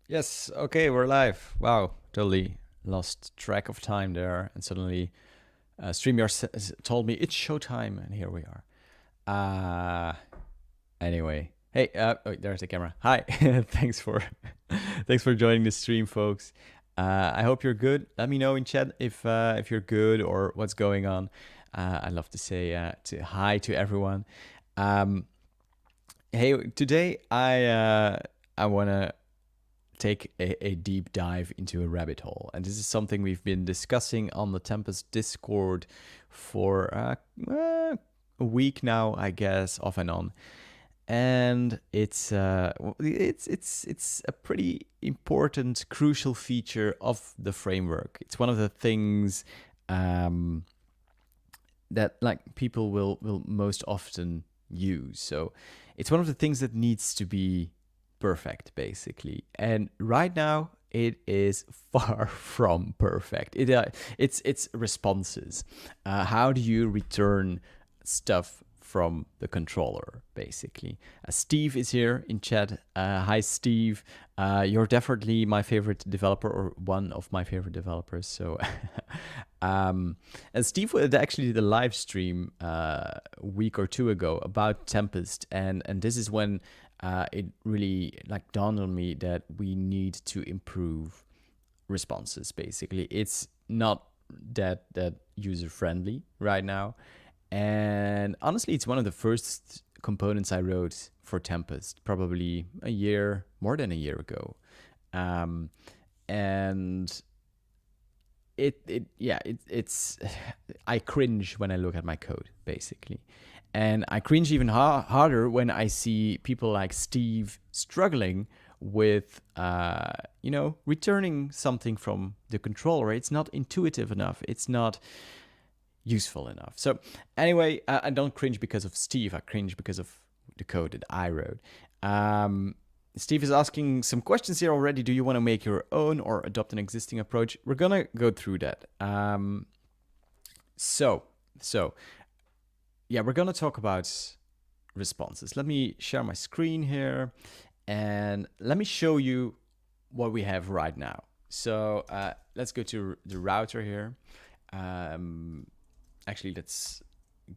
Yes, okay, we're live. Wow, totally lost track of time there, and suddenly StreamYard told me it's showtime, and here we are. Uh anyway, hey, oh, there's the camera. Hi, thanks for thanks for joining the stream, folks. I hope you're good. Let me know in chat if you're good or what's going on. I'd love to say hi to everyone. Um, hey, today I wanna take a deep dive into a rabbit hole. And this is something we've been discussing on the Tempest Discord for a week now, I guess, off and on. And it's a pretty important, crucial feature of the framework. It's one of the things that like people will most often use. So it's one of the things that needs to be perfect, basically. And right now, it is far from perfect. It's responses. How do you return stuff from the controller, basically? Steve is here in chat. Hi, Steve. You're definitely my favorite developer, or one of my favorite developers. So, and Steve actually did a live stream a week or two ago about Tempest, and this is when it really like dawned on me that we need to improve responses. Basically, it's not that user friendly right now, and honestly, it's one of the first components I wrote for Tempest, probably more than a year ago, and it's I cringe when I look at my code, basically. And I cringe even harder when I see people like Steve struggling with, returning something from the controller. It's not intuitive enough. It's not useful enough. So anyway, I don't cringe because of Steve. I cringe because of the code that I wrote. Steve is asking some questions here already. Do you want to make your own or adopt an existing approach? We're gonna go through that. So yeah, we're gonna talk about responses. Let me share my screen here, and let me show you what we have right now. So let's go to the router here. Actually, let's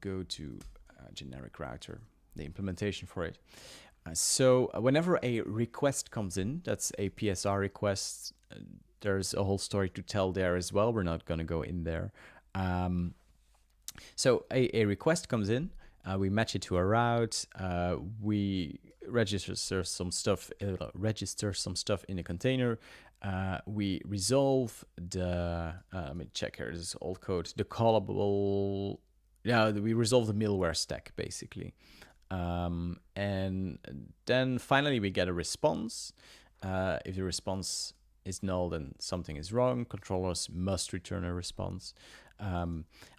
go to generic router, the implementation for it. So whenever a request comes in, that's a PSR request, there's a whole story to tell there as well. We're not going to go in there. So a request comes in, we match it to a route, we register some stuff in a container, we resolve the, let me check here, this is old code, the callable, we resolve the middleware stack, basically. And then finally we get a response. If the response is null, then something is wrong. Controllers must return a response.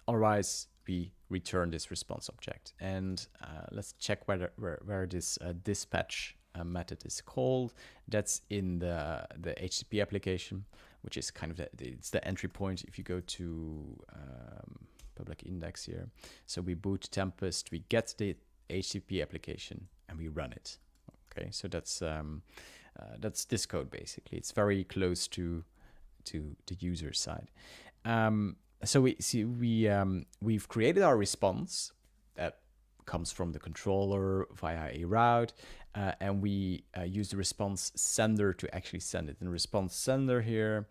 Otherwise, we return this response object. And let's check where this dispatch method is called. That's in the HTTP application, which is kind of it's the entry point if you go to public index here. So we boot Tempest, we get the HTTP application, and we run it. Okay, so that's this code basically. It's very close to the user side. So we've created our response that comes from the controller via a route, and we use the response sender to actually send it. In the response sender here,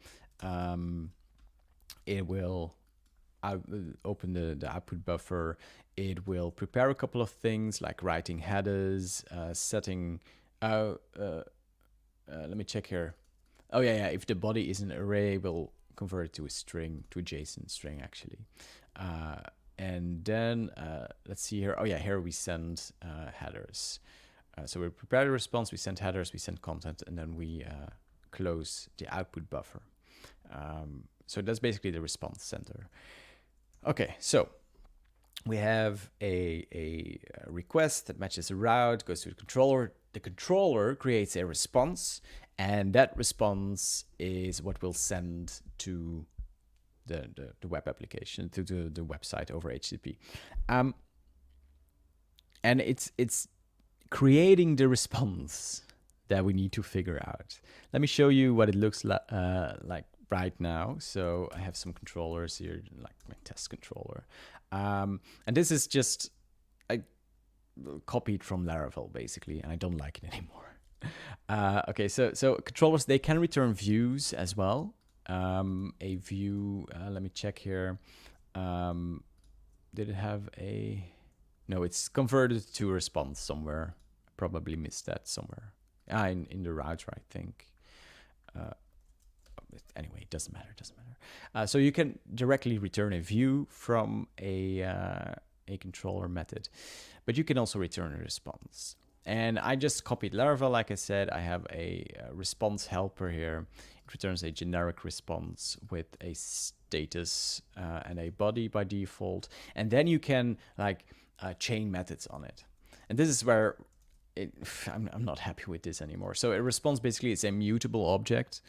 it will open the output buffer. It will prepare a couple of things like writing headers, setting. Let me check here. Oh yeah. If the body is an array, we'll convert it to a string, to a JSON string actually. And then let's see here. Oh yeah, here we send headers. So we prepare the response, we send headers, we send content, and then we close the output buffer. So that's basically the response center. Okay, so we have a request that matches a route, goes to the controller. The controller creates a response, and that response is what we'll send to the web application, to the website over HTTP. And it's creating the response that we need to figure out. Let me show you what it looks like right now. So I have some controllers here, like my test controller. And this is just I copied from Laravel, basically, and I don't like it anymore. Okay, so controllers, they can return views as well. A view, let me check here. Did it have a... No, it's converted to a response somewhere. Probably missed that somewhere. In the router, I think. Anyway, it doesn't matter. So you can directly return a view from a controller method, but you can also return a response. And I just copied Laravel, like I said. I have a response helper here. It returns a generic response with a status and a body by default. And then you can chain methods on it. And this is where I'm not happy with this anymore. So a response basically is a mutable object.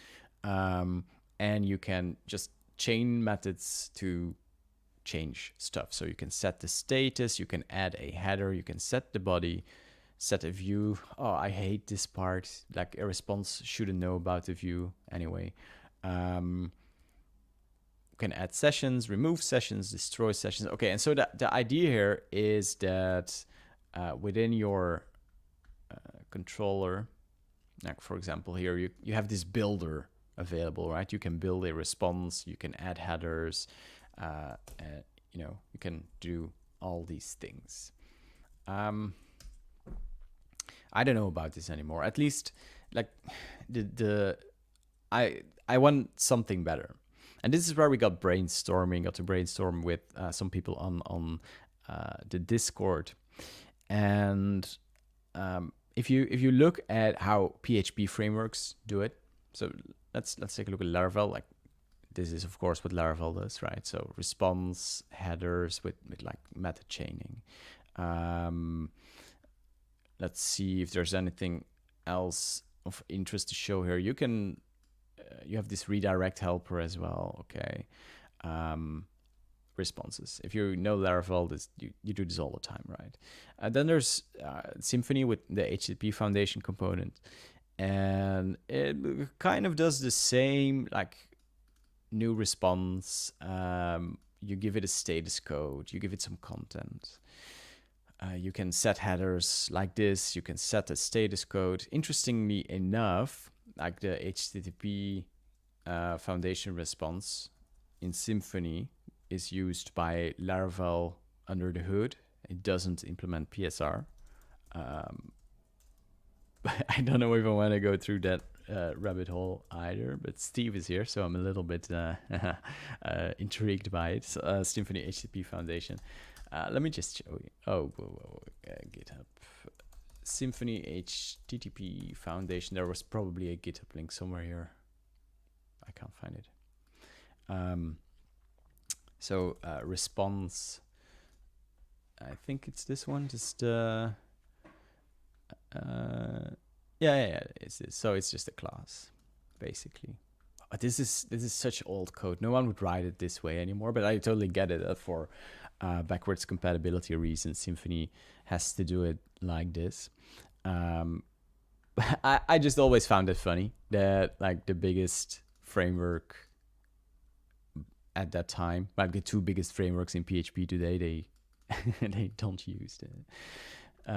And you can just chain methods to change stuff. So you can set the status, you can add a header, you can set the body, set a view. Oh, I hate this part. Like a response shouldn't know about the view anyway. You can add sessions, remove sessions, destroy sessions. Okay, and so the idea here is that within your controller, like for example here, you have this builder available, right? You can build a response, you can add headers, you can do all these things. I don't know about this anymore. At least, like I want something better, and this is where we got to brainstorm with some people on the Discord, and if you look at how PHP frameworks do it, so let's take a look at Laravel. Like this is of course what Laravel does, right? So response headers with like method chaining. Let's see if there's anything else of interest to show here. You can you have this redirect helper as well. Okay. Responses. If you know Laravel, you do this all the time, right? And then there's Symfony with the HTTP Foundation component, and it kind of does the same, like new response. You give it a status code, you give it some content. You can set headers like this. You can set a status code. Interestingly enough, like the HTTP Foundation response in Symfony is used by Laravel under the hood. It doesn't implement PSR. I don't know if I want to go through that rabbit hole either, but Steve is here, so I'm a little bit intrigued by it. So, Symfony HTTP Foundation. Let me just show you. Oh, GitHub. Symfony HTTP Foundation. There was probably a GitHub link somewhere here. I can't find it. So response, I think it's this one. Just yeah, it's this. So it's just a class, basically. This is such old code. No one would write it this way anymore. But I totally get it. For backwards compatibility reasons, Symfony has to do it like this. I just always found it funny that like the biggest framework at that time, like the two biggest frameworks in PHP today, they don't use the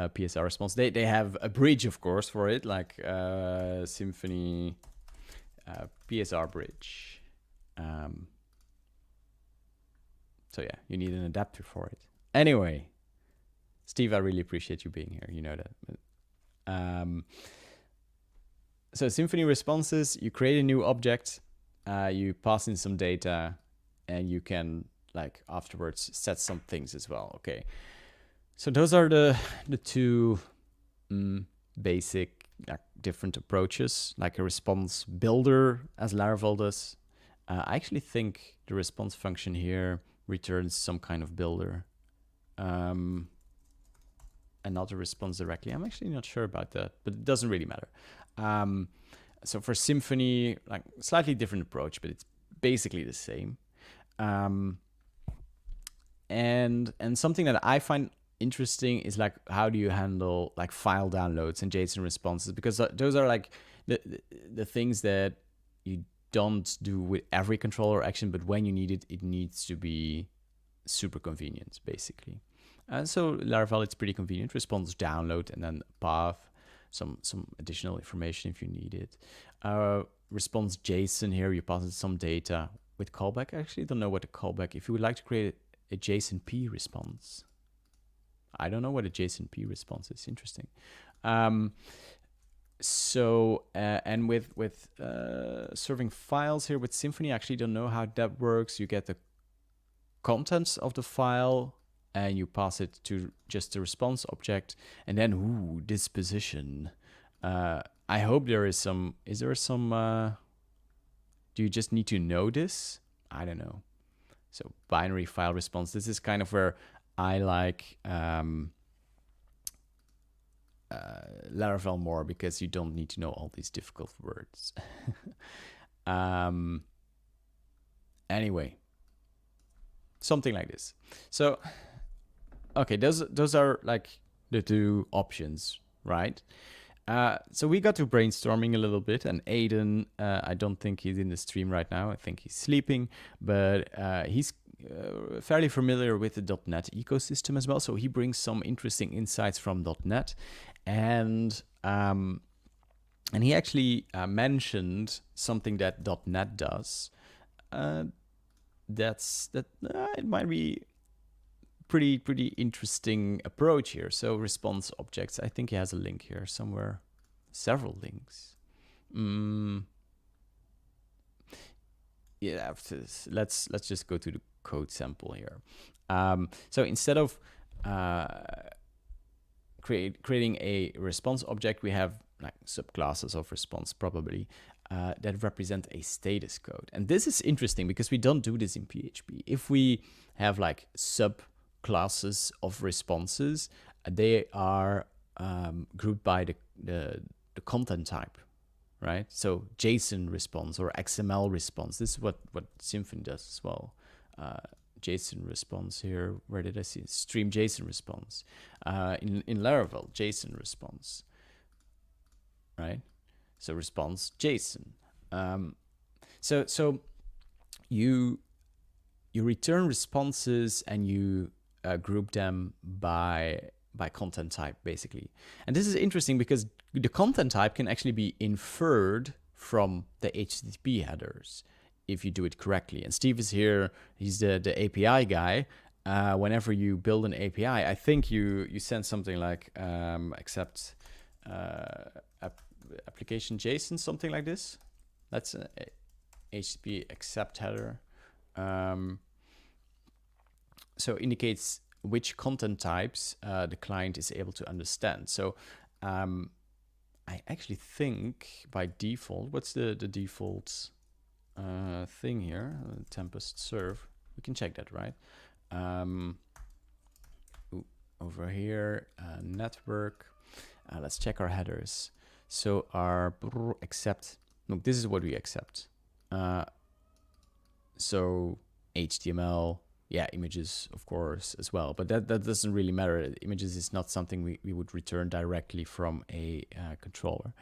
PSR response. They have a bridge, of course, for it, like Symfony PSR bridge. So yeah, you need an adapter for it. Anyway, Steve, I really appreciate you being here. You know that. So Symfony responses, you create a new object, you pass in some data, and you can like afterwards set some things as well. Okay, so those are the two basic different approaches, like a response builder as Laravel does. I actually think the response function here returns some kind of builder and not a response directly. I'm actually not sure about that, but it doesn't really matter. So for Symfony, like slightly different approach, but it's basically the same. And something that I find interesting is like, how do you handle like file downloads and JSON responses? Because those are like the things that you don't do with every controller action, but when you need it, it needs to be super convenient, basically. And so Laravel, it's pretty convenient. Response download and then path, some additional information if you need it. Response JSON here, you pass it some data with callback. I actually don't know what the callback, if you would like to create a JSON-P response. I don't know what a JSON-P response is. Interesting. And with serving files here with Symfony, I actually don't know how that works. You get the contents of the file and you pass it to just the response object, and then disposition. I hope there is some. Is there some? Do you just need to know this? I don't know. So binary file response. This is kind of where I like Laravel more, because you don't need to know all these difficult words. Anyway, something like this. So, okay, those are like the two options, right? So we got to brainstorming a little bit, and Aiden, I don't think he's in the stream right now. I think he's sleeping, but he's fairly familiar with the .NET ecosystem as well. So he brings some interesting insights from .NET, and he actually mentioned something that .NET does. It might be pretty interesting approach here. So response objects. I think he has a link here somewhere. Several links. Yeah, let's just go to the code sample here. So instead of creating a response object, we have like subclasses of response probably that represent a status code. And this is interesting because we don't do this in PHP. If we have like subclasses of responses, they are grouped by the content type, right? So JSON response or XML response. This is what Symfony does as well. JSON response here. Where did I see it? Stream JSON response. In Laravel, JSON response, right? So response JSON. So you return responses and you group them by content type, basically. And this is interesting because the content type can actually be inferred from the HTTP headers if you do it correctly. And Steve is here. He's the API guy. Whenever you build an API, I think you send something like accept application JSON, something like this. That's a HTTP accept header. So indicates which content types the client is able to understand. So I actually think by default, what's the default thing here? Tempest serve. We can check that, right? Over here, network. Let's check our headers. So our accept. Look, this is what we accept. So HTML. Yeah, images, of course, as well. But that doesn't really matter. Images is not something we would return directly from a controller.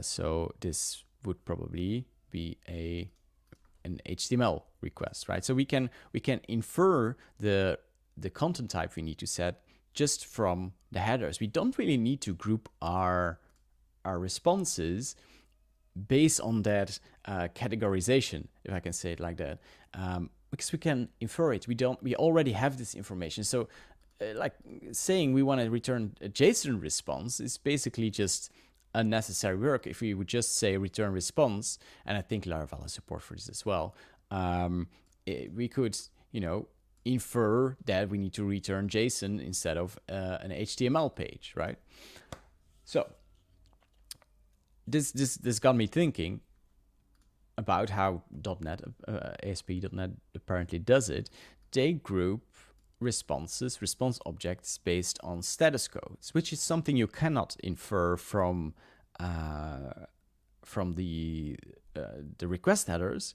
So this would probably be an HTML request, right? So we can infer the content type we need to set just from the headers. We don't really need to group our responses based on that categorization, if I can say it like that. Because we can infer it. We already have this information. So like saying we want to return a JSON response is basically just unnecessary work. If we would just say return response, and I think Laravel has support for this as well, we could, infer that we need to return JSON instead of an HTML page, right? So this got me thinking about how .NET, ASP.NET apparently does it. They group response objects based on status codes, which is something you cannot infer from the request headers,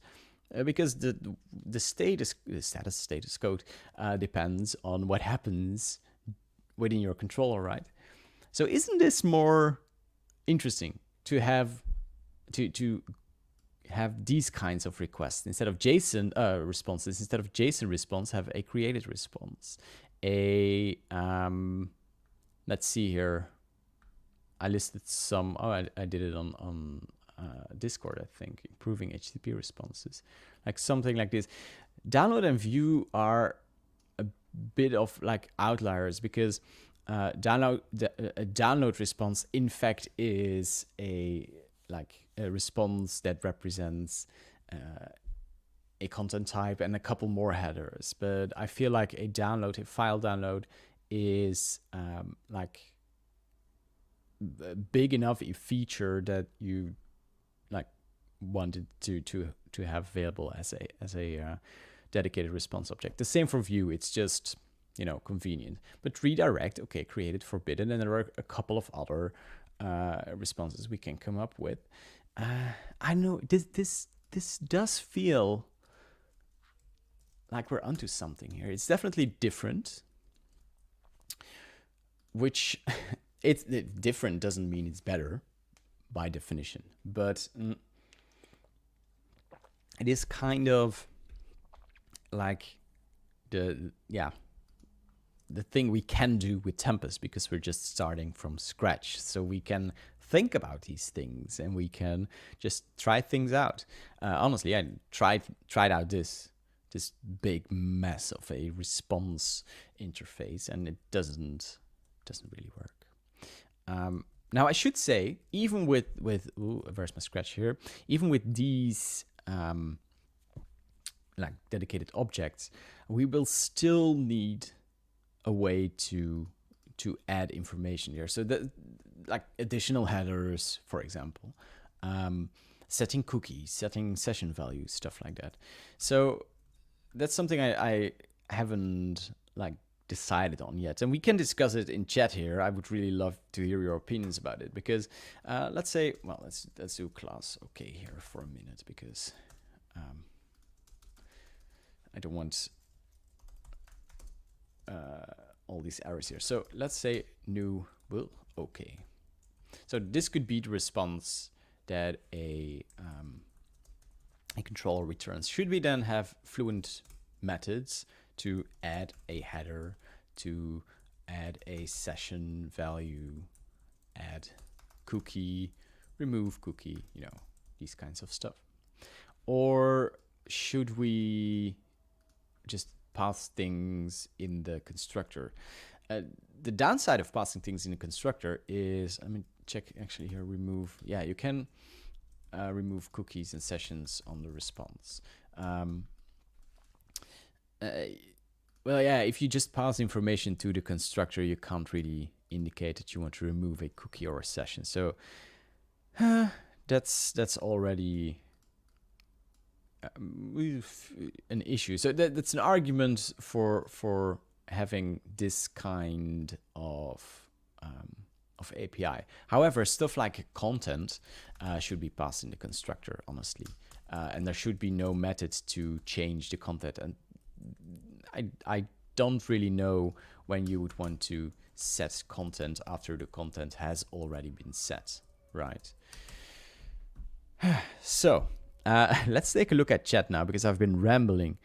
because the status code depends on what happens within your controller, right? So isn't this more interesting to have these kinds of requests instead of JSON responses? Instead of JSON response, have a created response. Let's see here. I listed some. Oh, I did it on Discord, I think. Improving HTTP responses, like something like this. Download and view are a bit of like outliers, because a download response in fact is a response that represents a content type and a couple more headers. But I feel like a file download is like a big enough feature that you like wanted to have available as a dedicated response object. The same for view. It's just, you know, convenient. But redirect, okay, created, forbidden, and there are a couple of other responses we can come up with. I know this does feel like we're onto something here. It's definitely different, which it's different doesn't mean it's better by definition, but it is kind of like the thing we can do with Tempest, because we're just starting from scratch. So we can think about these things and we can just try things out. Honestly, I tried out this big mess of a response interface, and it doesn't really work. Now I should say, even with where's my scratch here? Even with these like dedicated objects, we will still need a way to add information here. So that, like additional headers, for example, setting cookies, setting session values, stuff like that. So that's something I haven't like decided on yet, and we can discuss it in chat here. I would really love to hear your opinions about it, because let's say, well, let's do class okay here for a minute, because I don't want all these errors here. So let's say new will okay. So this could be the response that a controller returns. Should we then have fluent methods to add a header, to add a session value, add cookie, remove cookie, you know, these kinds of stuff? Or should we just pass things in the constructor? The downside of passing things in the constructor is, I mean, check actually here, remove. Yeah, you can remove cookies and sessions on the response. Well, yeah, if you just pass information to the constructor, you can't really indicate that you want to remove a cookie or a session. So that's already an issue. So that's an argument for having this kind of API. However, stuff like content should be passed in the constructor, honestly, and there should be no methods to change the content. And I don't really know when you would want to set content after the content has already been set, right? So let's take a look at chat now, because I've been rambling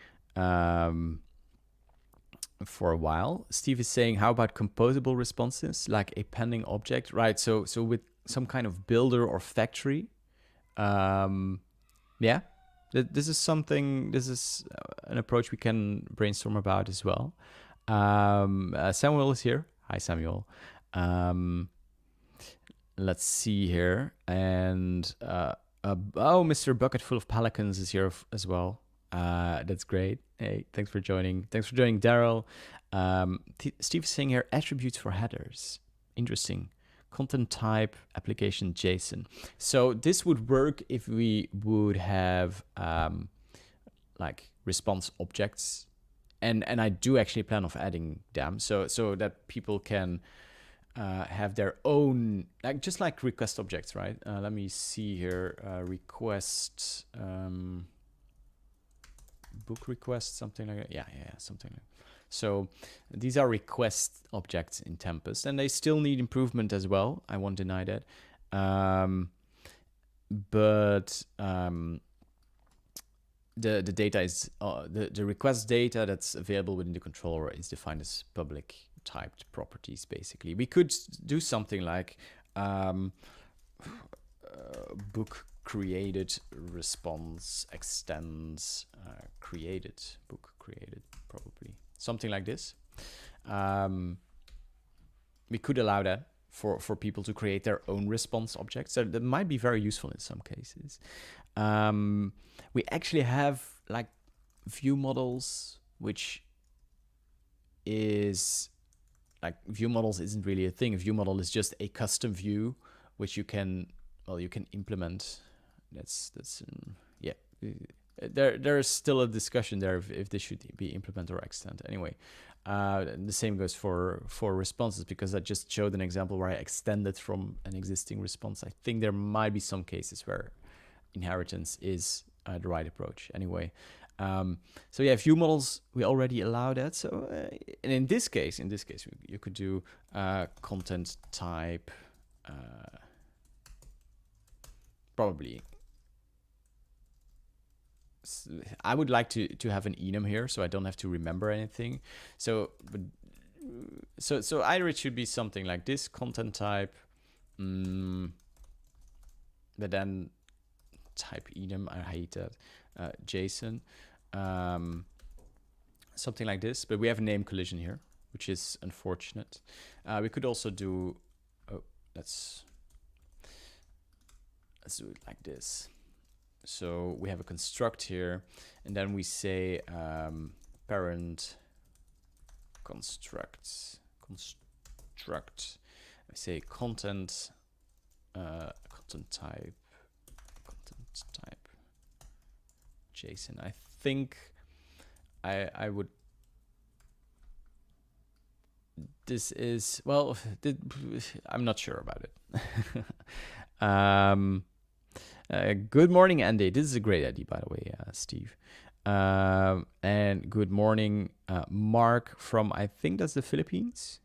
for a while. Steve is saying, how about composable responses, like a pending object, right? So with some kind of builder or factory, yeah. This is an approach we can brainstorm about as well. Samuel is here. Hi, Samuel. Let's see here. And Mr. Bucket Full of Pelicans is here as well. That's great. Hey, thanks for joining. Thanks for joining, Daryl. Steve is saying here, attributes for headers. Interesting. Content type, application JSON. So this would work if we would have like response objects, and I do actually plan on adding them, so that people can have their own, like just like request objects, right? Let me see here. Request book request, something like that. Yeah, something like that. So these are request objects in Tempest, and they still need improvement as well. I won't deny that. But the data is the request data that's available within the controller is defined as public typed properties. Basically, we could do something like book created response extends created book created, probably something like this. We could allow that for people to create their own response objects. So that might be very useful in some cases. We actually have like view models, which is like view models isn't really a thing. A view model is just a custom view which you can implement. That's yeah. There's still a discussion there if this should be implement or extend. Anyway, the same goes for responses, because I just showed an example where I extended from an existing response. I think there might be some cases where inheritance is the right approach. Anyway, so yeah, view models, we already allow that. So and in this case, you could do content type, probably. I would like to have an enum here, so I don't have to remember anything. So either it should be something like this, content type, but then type enum. I hate that. JSON, something like this. But we have a name collision here, which is unfortunate. We could also do. Oh, let's do it like this. So we have a construct here, and then we say parent construct. I say content type JSON. I think I would. This is, well, I'm not sure about it. Good morning, Andy. This is a great idea, by the way, Steve. And good morning, Mark from, I think that's the Philippines.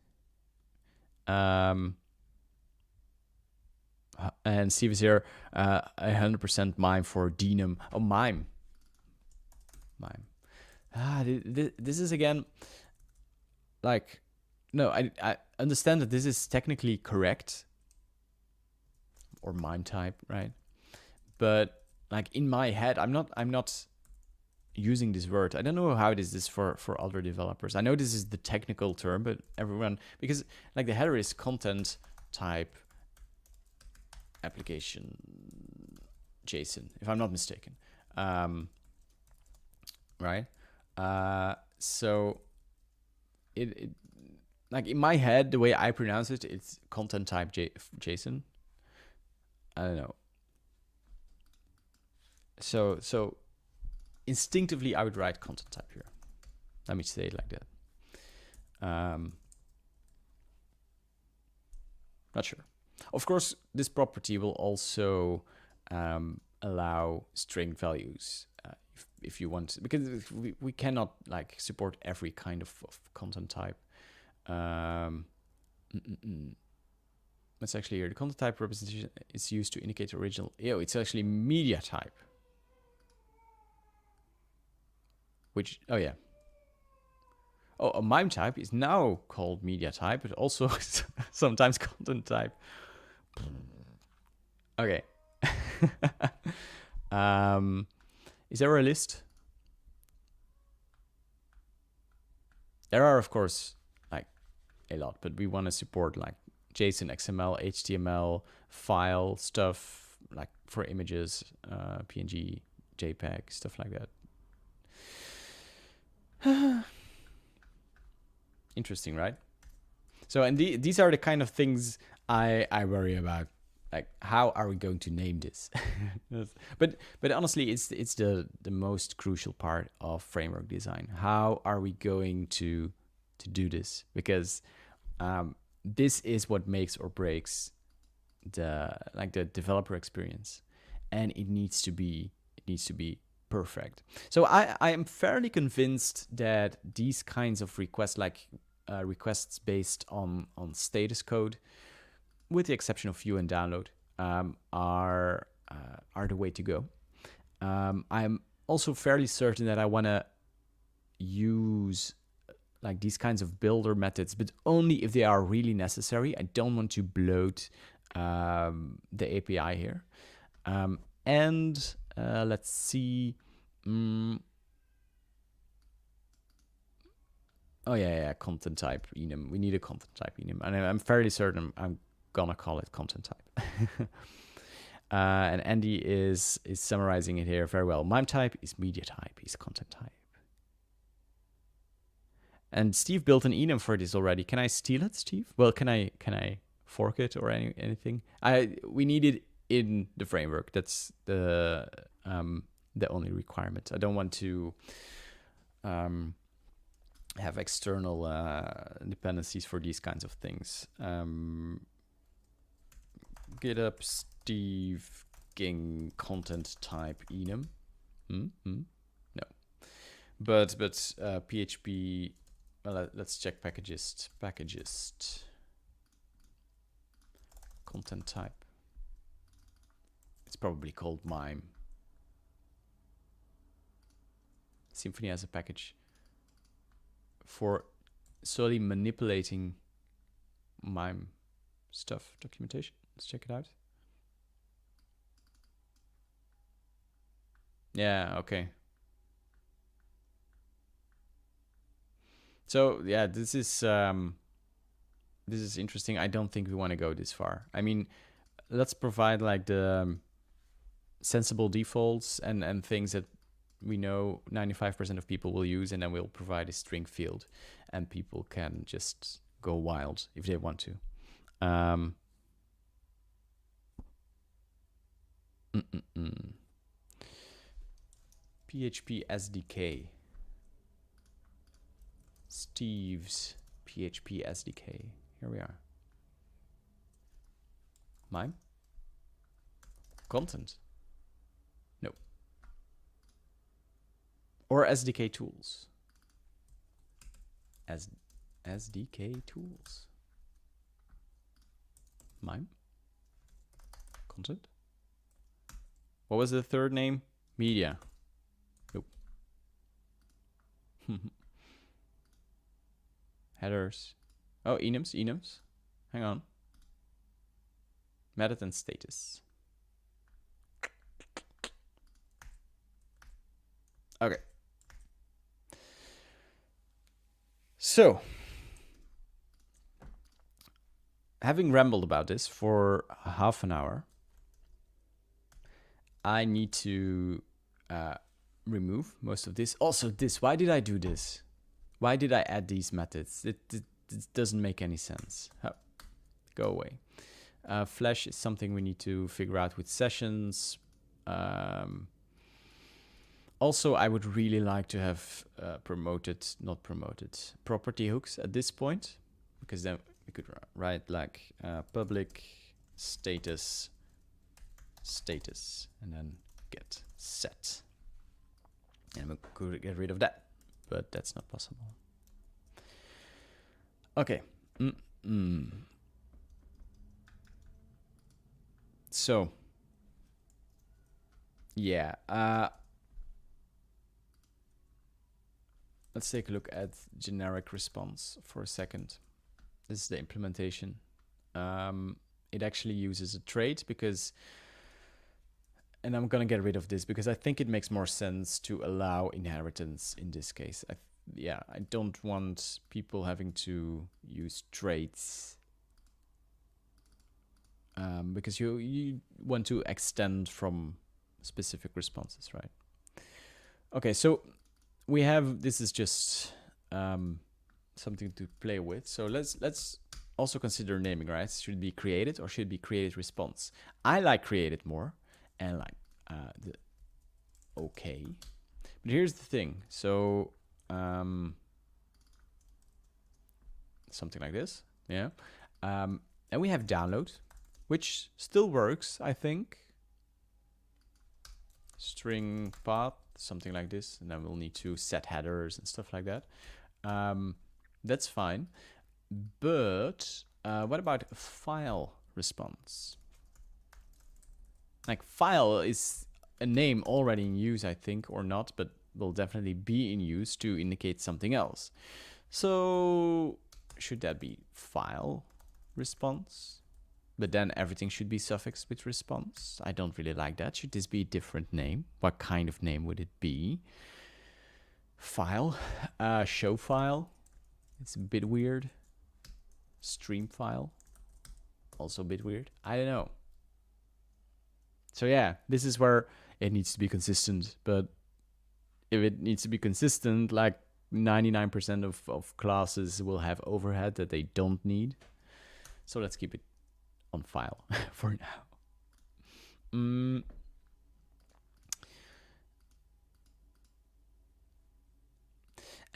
And Steve is here, 100% mime for denum. Oh, mime. This is again, like, no, I understand that this is technically correct, or mime type, right? But like in my head, I'm not using this word. I don't know how it is for other developers. I know this is the technical term, but everyone, because like the header is content type application JSON, if I'm not mistaken, right? So it like in my head, the way I pronounce it, it's content type JSON. I don't know. So instinctively, I would write content type here. Let me say it like that. Not sure. Of course, this property will also allow string values if you want, because we cannot like support every kind of content type. That's actually here. The content type representation is used to indicate the original. Ew, it's actually media type. Which, oh yeah. Oh, a mime type is now called media type, but also sometimes content type. Okay. Is there a list? There are, of course, like a lot, but we want to support like JSON, XML, HTML, file stuff, like for images, PNG, JPEG, stuff like that. Interesting, right? So, and these are the kind of things I worry about. Like, how are we going to name this? but honestly, it's the most crucial part of framework design. How are we going to do this? Because this is what makes or breaks the developer experience, and it needs to be Perfect. So I am fairly convinced that these kinds of requests, like requests based on status code, with the exception of view and download, are the way to go. I'm also fairly certain that I want to use like these kinds of builder methods, but only if they are really necessary. I don't want to bloat the API here. And let's see. Oh yeah, content type enum. We need a content type enum, and I'm fairly certain I'm gonna call it content type. And Andy is summarizing it here very well. MIME type is media type, is content type. And Steve built an enum for this already. Can I steal it, Steve? Well, can I fork it or anything? We need it in the framework. That's the only requirement. I don't want to have external dependencies for these kinds of things. GitHub Steve King content type enum. No, but PHP. Well, let's check packagist. Content type. It's probably called MIME. Symfony has a package for solely manipulating MIME stuff documentation. Let's check it out. Yeah, okay. So yeah, this is interesting. I don't think we want to go this far. I mean, let's provide like the sensible defaults and things that we know 95% of people will use, and then we'll provide a string field, and people can just go wild if they want to. PHP SDK. Steve's PHP SDK. Here we are. MIME? Content? No. Or SDK tools. SDK tools. MIME? Content? What was the third name? Media. Nope. Headers. Oh, enums. Hang on. Method and status. Okay. So, having rambled about this for half an hour, I need to remove most of this. Also, this. Why did I do this? Why did I add these methods? It doesn't make any sense. Oh, go away. Flash is something we need to figure out with sessions. Also, I would really like to have not promoted, property hooks at this point, because then we could write like public status, and then get set. And we could get rid of that, but that's not possible. Okay. So, yeah. Let's take a look at generic response for a second. This is the implementation. It actually uses a trait because, and I'm gonna get rid of this because I think it makes more sense to allow inheritance in this case. I don't want people having to use traits because you want to extend from specific responses, right? Okay, so we have, this is just something to play with. So let's also consider naming, right? Should it be created or should it be created response? I like created more and like the okay. But here's the thing. So something like this, yeah. And we have download, which still works, I think. String path something like this, and then we'll need to set headers and stuff like that. That's fine. But what about file response? Like file is a name already in use, I think, or not, but will definitely be in use to indicate something else. So should that be file response? But then everything should be suffixed with response. I don't really like that. Should this be a different name? What kind of name would it be? File, show file. It's a bit weird. Stream file, also a bit weird. I don't know. So yeah, this is where it needs to be consistent. But if it needs to be consistent, like 99% of classes will have overhead that they don't need. So let's keep it on file for now. And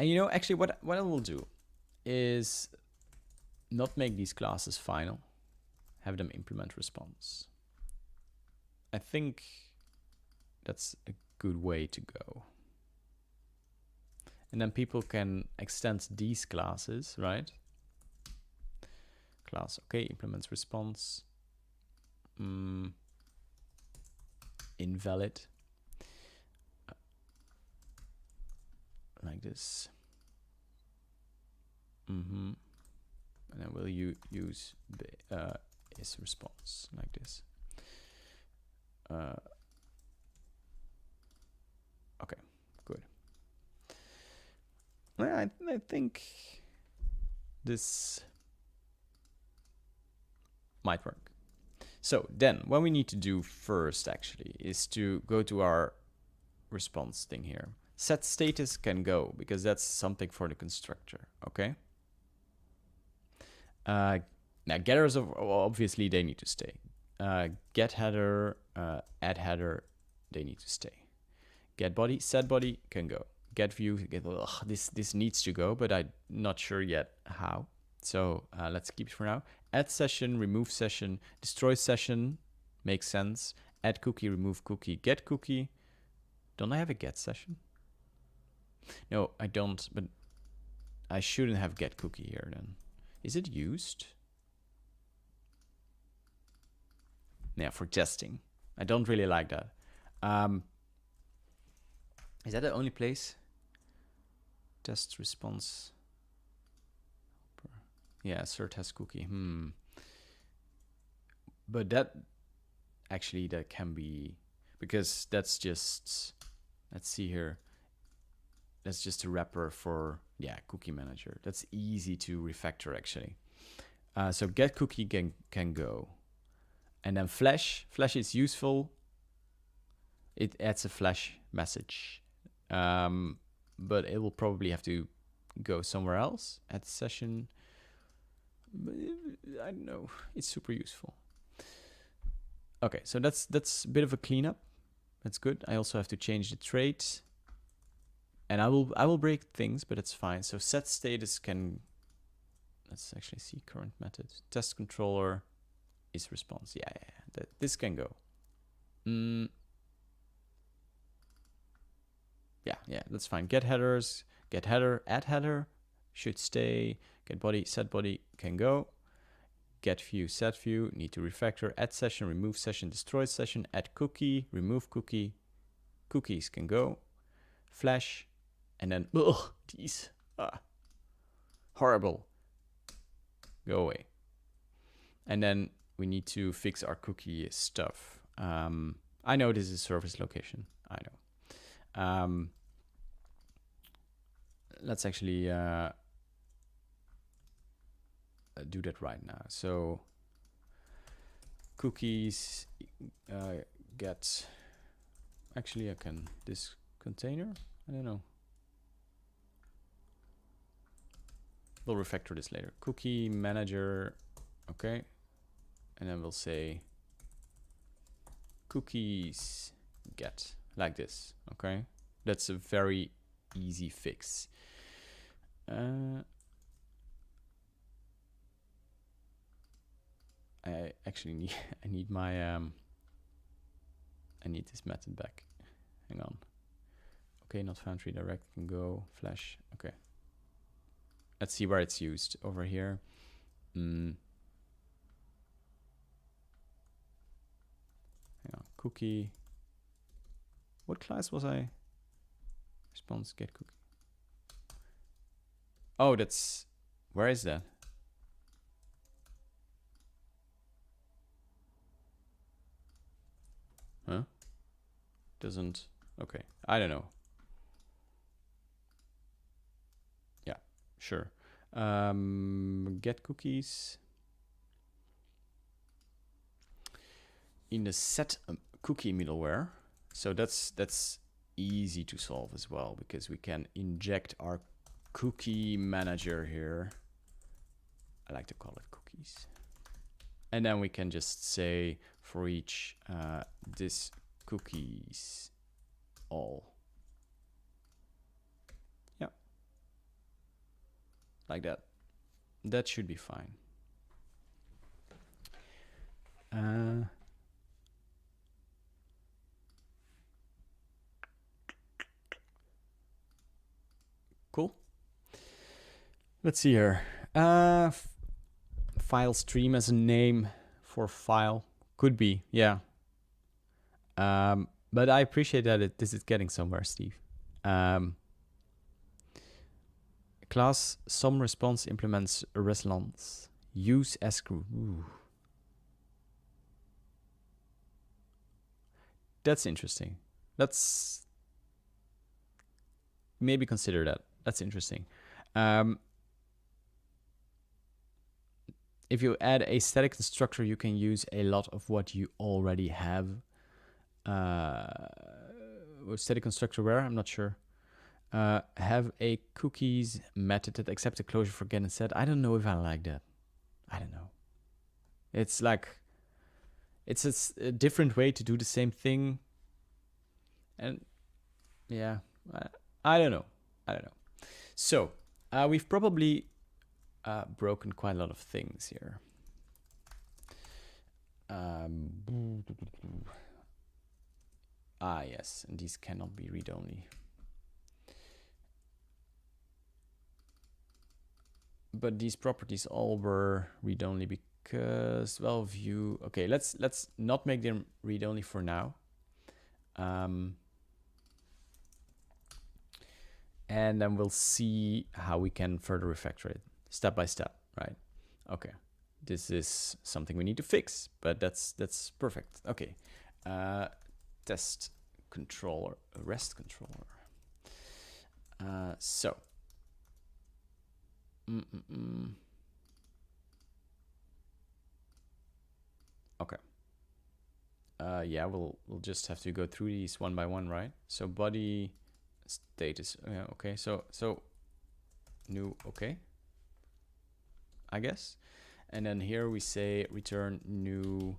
you know, actually what I will do is not make these classes final, have them implement response. I think that's a good way to go. And then people can extend these classes, right? Class, okay, implements response. Invalid. Like this. And then we'll use is response like this. Okay, good. I think this might work. So then what we need to do first actually is to go to our response thing here. Set status can go because that's something for the constructor, okay? Now getters, obviously they need to stay. Get header, add header, they need to stay. Get body, set body can go. Get view, this needs to go, but I'm not sure yet how. So let's keep it for now. Add session, remove session, destroy session, makes sense. Add cookie, remove cookie, get cookie. Don't I have a get session? No, I don't, but I shouldn't have get cookie here then. Is it used? Yeah, for testing. I don't really like that. Is that the only place? Test response. Yeah, cert has cookie. But that actually that can be, because that's just, let's see here. That's just a wrapper for, yeah, cookie manager. That's easy to refactor actually. So get cookie can go. And then flash is useful. It adds a flash message. But it will probably have to go somewhere else at session. But I don't know. It's super useful. Okay, so that's a bit of a cleanup. That's good. I also have to change the trait. And I will break things, but it's fine. So set status can, let's actually see current method. Test controller is response. Yeah. This can go. Yeah, that's fine. Get headers, get header, add header should stay. Get body, set body can go. Get view, set view, need to refactor, add session, remove session, destroy session, add cookie, remove cookie. Cookies can go. Flash. And then, these, horrible, go away. And then we need to fix our cookie stuff. I know this is service location, I know. Let's actually do that right now. So cookies get, actually I can, this container, I don't know. We'll refactor this later. Cookie manager, okay. And then we'll say cookies get, like this, okay. That's a very easy fix. I actually need, I need my, I need this method back. Hang on. Okay, not Foundry Direct, can go Flash. Okay. Let's see where it's used over here. Hang on, cookie. What class was I? Response get cookie. Oh, that's, where is that? Huh? Doesn't, okay, I don't know. Yeah, sure. Get cookies. In the set cookie middleware. So that's easy to solve as well, because we can inject our cookie manager here. I like to call it cookies. And then we can just say for each this cookies all. Yeah. Like that. That should be fine. Cool. Let's see here. File stream as a name for file could be, yeah. But I appreciate that this is getting somewhere, Steve. Class some response implements response. Use escrow. Ooh. That's interesting. Let's maybe consider that. That's interesting. If you add a static constructor, you can use a lot of what you already have. Static constructor where? I'm not sure. Have a cookies method that accepts a closure for get and set. I don't know if I like that. I don't know. It's like, it's a different way to do the same thing. And yeah, I don't know. I don't know. So we've probably broken quite a lot of things here. Yes, and these cannot be read-only. But these properties all were read-only because, well, view. Okay, let's not make them read-only for now. And then we'll see how we can further refactor it step by step, right? Okay, this is something we need to fix, but that's perfect. Okay, test controller, rest controller. So. Okay. Yeah, we'll just have to go through these one by one, right? So body status. Yeah, okay. So new. Okay. I guess. And then here we say return new.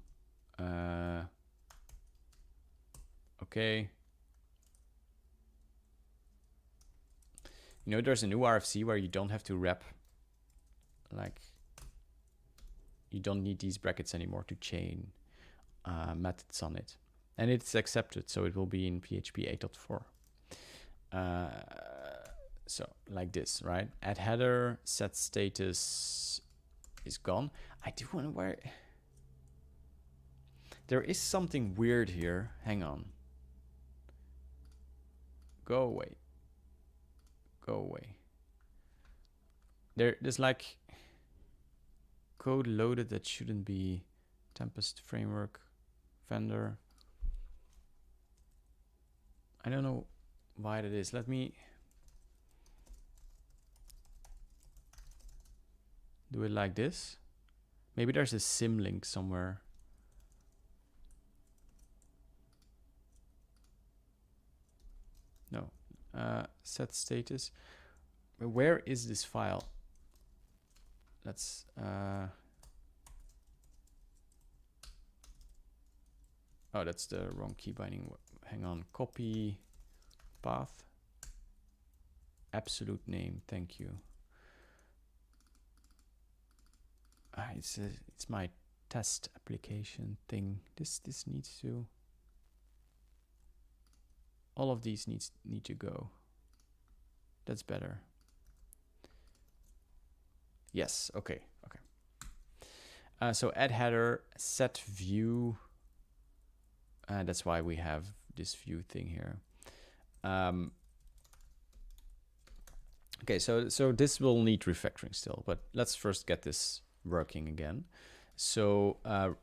Okay. You know, there's a new RFC where you don't have to wrap, like, you don't need these brackets anymore to chain methods on it. And it's accepted, so it will be in PHP 8.4. So like this, right? Add header, set status is gone. I do wonder where... There is something weird here. Hang on. Go away. Go away. There's like code loaded that shouldn't be. Tempest framework vendor. I don't know why that is. Let me do it like this. Maybe there's a symlink somewhere. No. Set status. Where is this file? Let's oh, that's the wrong key binding. Hang on. Copy path. Absolute name. Thank you. It's my test application thing. This needs to. all of these need to go. That's better. Yes, okay, okay. So add header, set view. That's why we have this view thing here. Okay, so this will need refactoring still, but let's first get this working again. So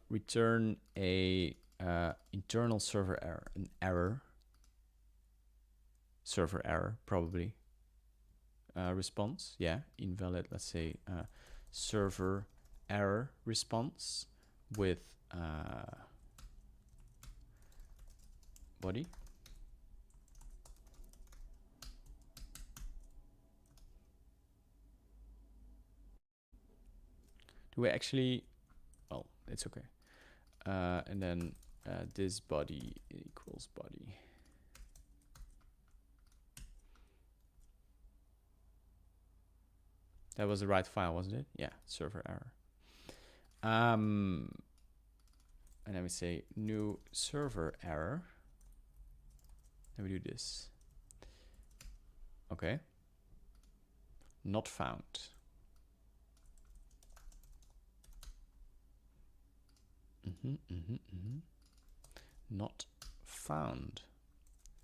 return a internal server error, an error, server error probably. Response, yeah, invalid, let's say server error response with body. Do we actually, well, it's okay. And then this body equals body. That was the right file, wasn't it? Yeah, server error. And then we say new server error. Then we do this. Okay. Not found. Not found.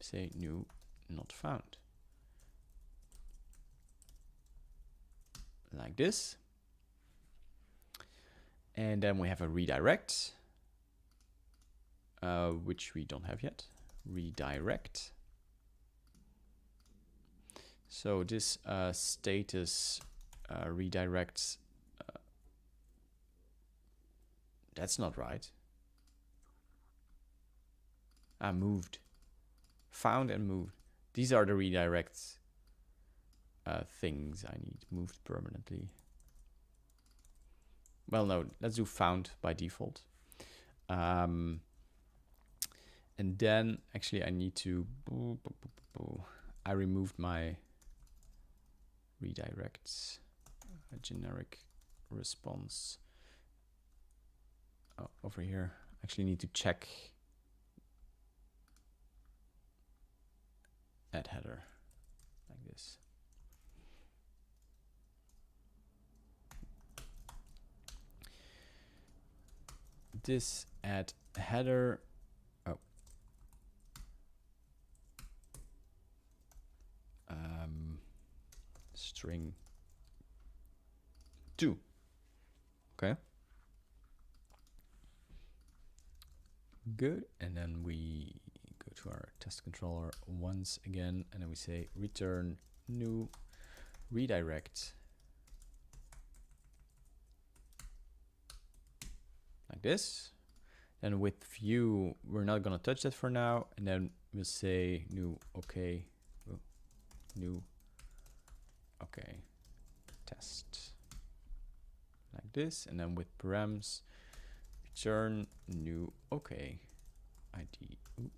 Say new not found. Like this. And then we have a redirect, which we don't have yet. Redirect. So this status redirects. That's not right. Moved. Found and moved. These are the redirects things I need moved permanently. Well, no, let's do found by default. And then actually I need to, I removed my redirects, a generic response. Oh, over here, actually need to check add header like this. This add header. Oh. String 2. Okay. Good. And then we go to our test controller once again, and then we say return new redirect. Like this. Then with view, we're not going to touch that for now. And then we'll say new okay. Oh, new okay test. Like this. And then with params, return new okay ID. Ooh.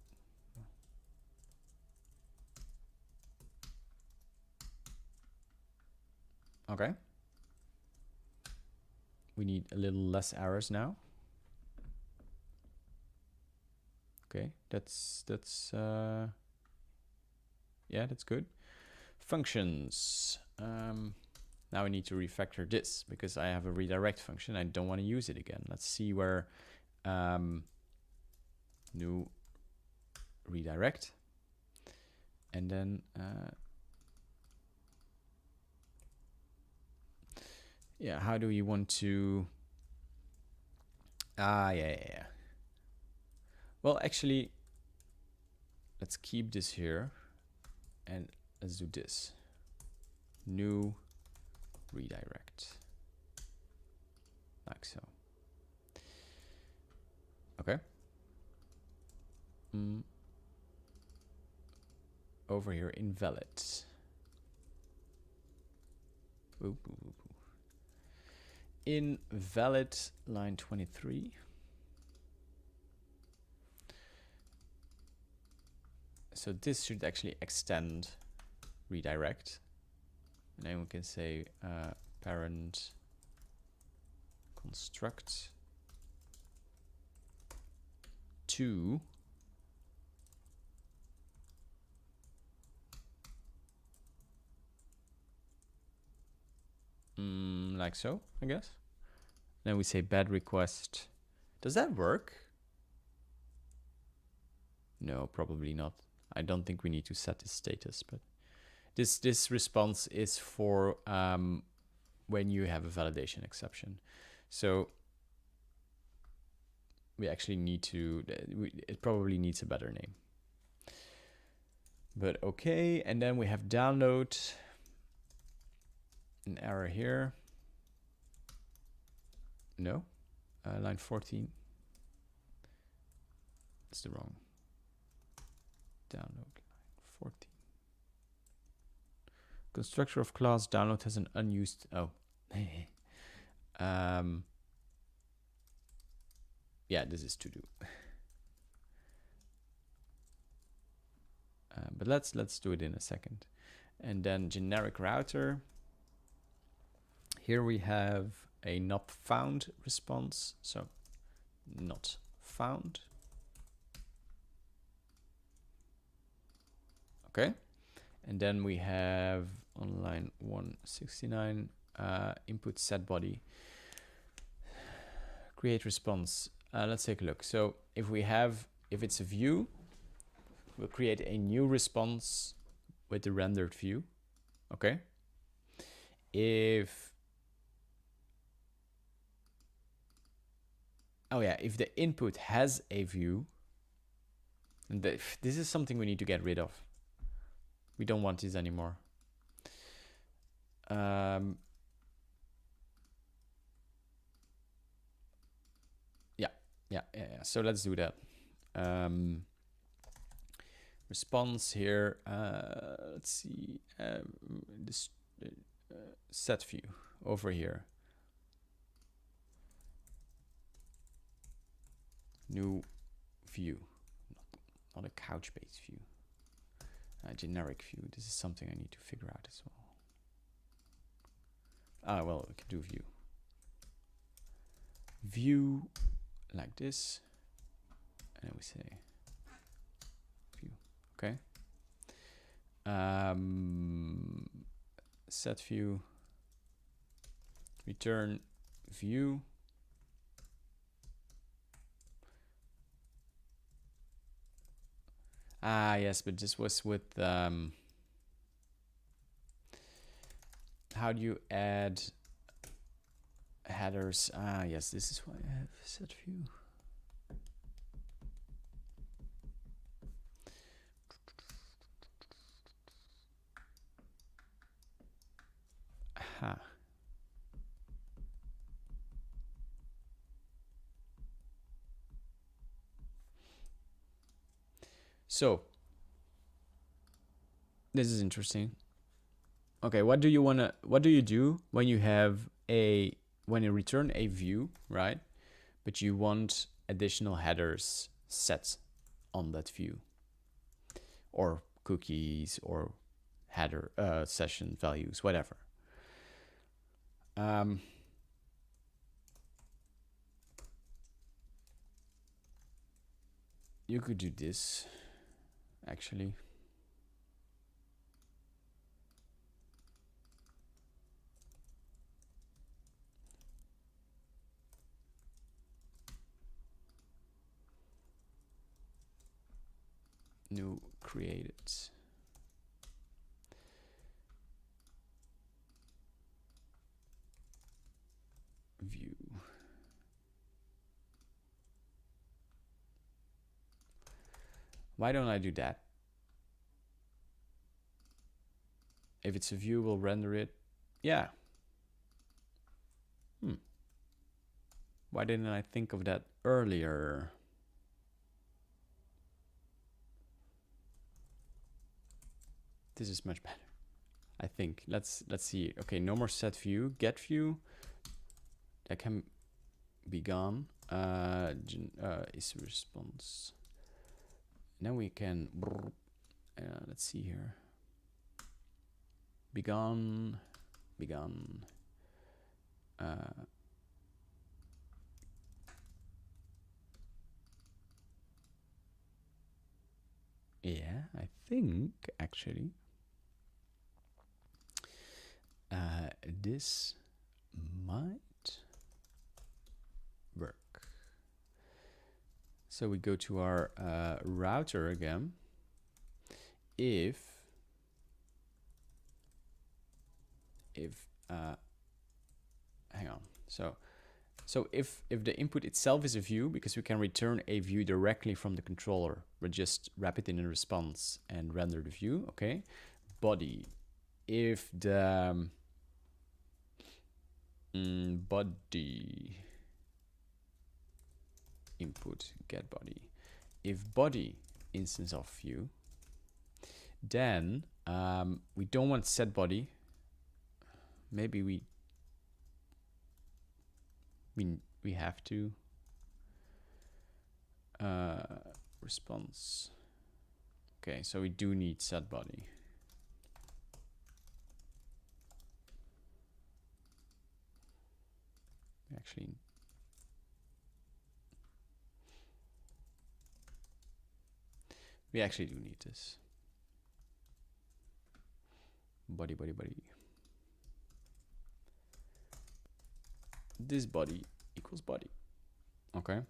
Okay. We need a little less errors now. Okay, that's yeah, that's good. Functions. Now I need to refactor this because I have a redirect function. I don't want to use it again. Let's see where new redirect, and then yeah, how do you want to? Yeah. Well, actually, let's keep this here, and let's do this. New redirect, like so. Okay. Over here, invalid. Ooh. Invalid line 23. So this should actually extend redirect. And then we can say parent construct to like so, I guess. Then we say bad request. Does that work? No, probably not. I don't think we need to set the status, but this response is for when you have a validation exception. So we actually need to, it probably needs a better name. But okay, and then we have download, an error here. No, line 14. That's the wrong. Download line 14. Constructor of class download has an unused, oh. Yeah, this is to do. But let's do it in a second. And then generic router. Here we have a not found response. So not found. Okay. And then we have on line 169 input set body. Create response. Let's take a look. So if it's a view, we'll create a new response with the rendered view. Okay. If the input has a view, and this is something we need to get rid of. We don't want this anymore. Yeah. So let's do that. Response here. Let's see. This set view over here. New view, not a couch-based view. Generic view. This is something I need to figure out as well. Well, we can do view. View like this, and then we say view. Okay. Set view. Return view. Yes, but this was with how do you add headers? Yes, this is why I have set view. Aha. So this is interesting. Okay, what do you do when you return a view, right? But you want additional headers set on that view, or cookies, or header session values, whatever. You could do this, actually. New created view. Why don't I do that? If it's a view, we'll render it. Yeah. Why didn't I think of that earlier? This is much better, I think. Let's see. Okay, no more set view. Get view. That can be gone. Is response. Now we can. Let's see here. Be gone. Be gone. Yeah, I think actually this might work. So we go to our router again. If hang on. So if the input itself is a view, because we can return a view directly from the controller, we just wrap it in a response and render the view. Okay. Body. If the body input get body, if body instance of view, then we don't want set body. Maybe we have to response. Okay, so we do need set body. We actually do need this. Body. This body equals body. Okay.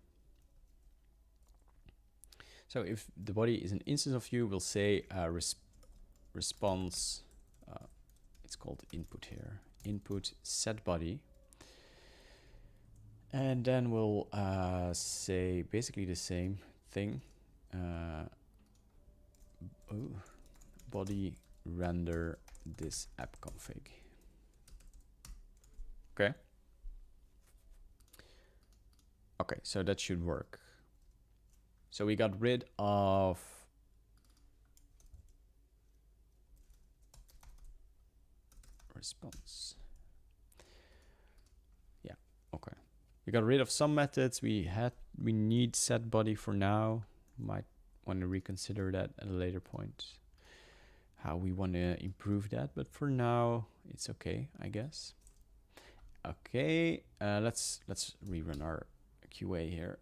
So if the body is an instance of view, we'll say response. It's called input here. Input set body. And then we'll say basically the same thing. Body render this app config. Okay. Okay, so that should work. So we got rid of response. Yeah, okay. We got rid of some methods. We need set body for now. Might want to reconsider that at a later point, how we want to improve that, but for now it's okay, I guess. Okay, let's rerun our QA here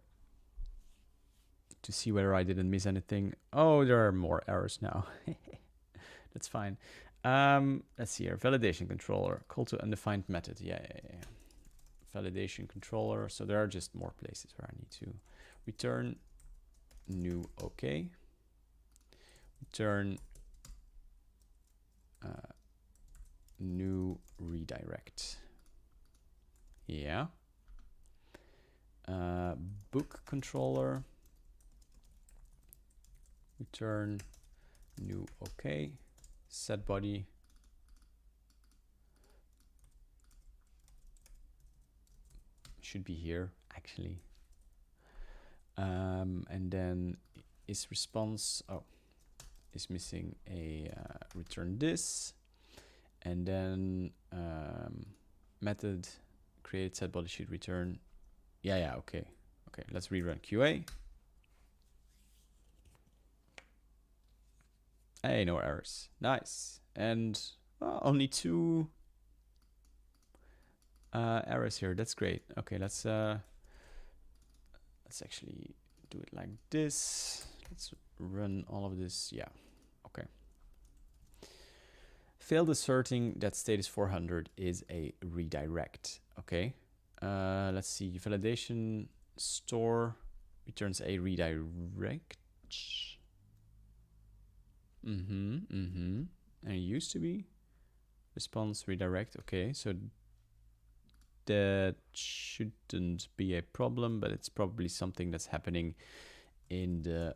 to see whether I didn't miss anything. Oh, there are more errors now. That's fine. Let's see here. Validation controller, call to undefined method. Yeah. Validation controller. So there are just more places where I need to return new OK. Return new redirect. Yeah. Book controller. Return new OK. Set body. Should be here actually. And then is response, is missing a return this, and then method create set body should return. Yeah, okay. Let's rerun QA. Hey, no errors. Nice. And only 2 errors here. That's great. Okay, let's actually do it like this. Let's run all of this. Yeah, okay. Failed asserting that status 400 is a redirect. Okay. Let's see. Validation store returns a redirect. And it used to be response redirect. Okay, so that shouldn't be a problem, but it's probably something that's happening in the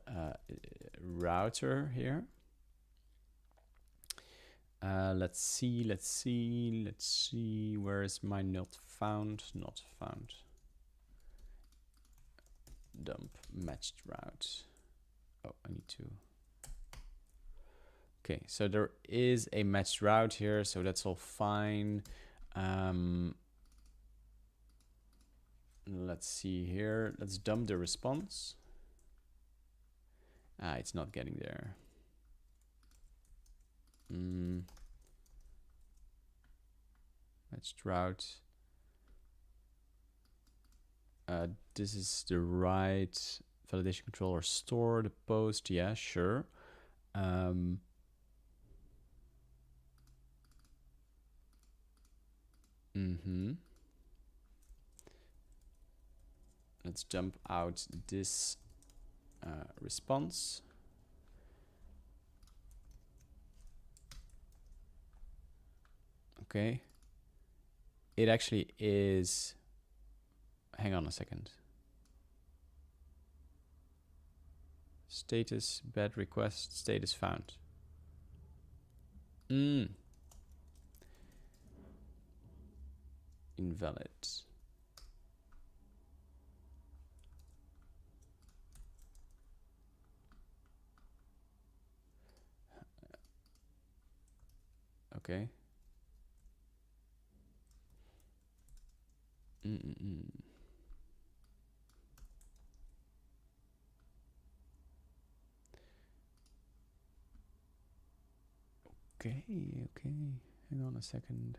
router here. Let's see. Where is my not found? Dump matched route. Oh, I need to. Okay, so there is a matched route here, so that's all fine. Let's see here. Let's dump the response. It's not getting there. Matched route. This is the right validation controller store, the post. Yeah, sure. Let's dump out this response. Okay. It actually is, hang on a second. Status, bad request, status found. Invalid. Okay. Okay, hang on a second.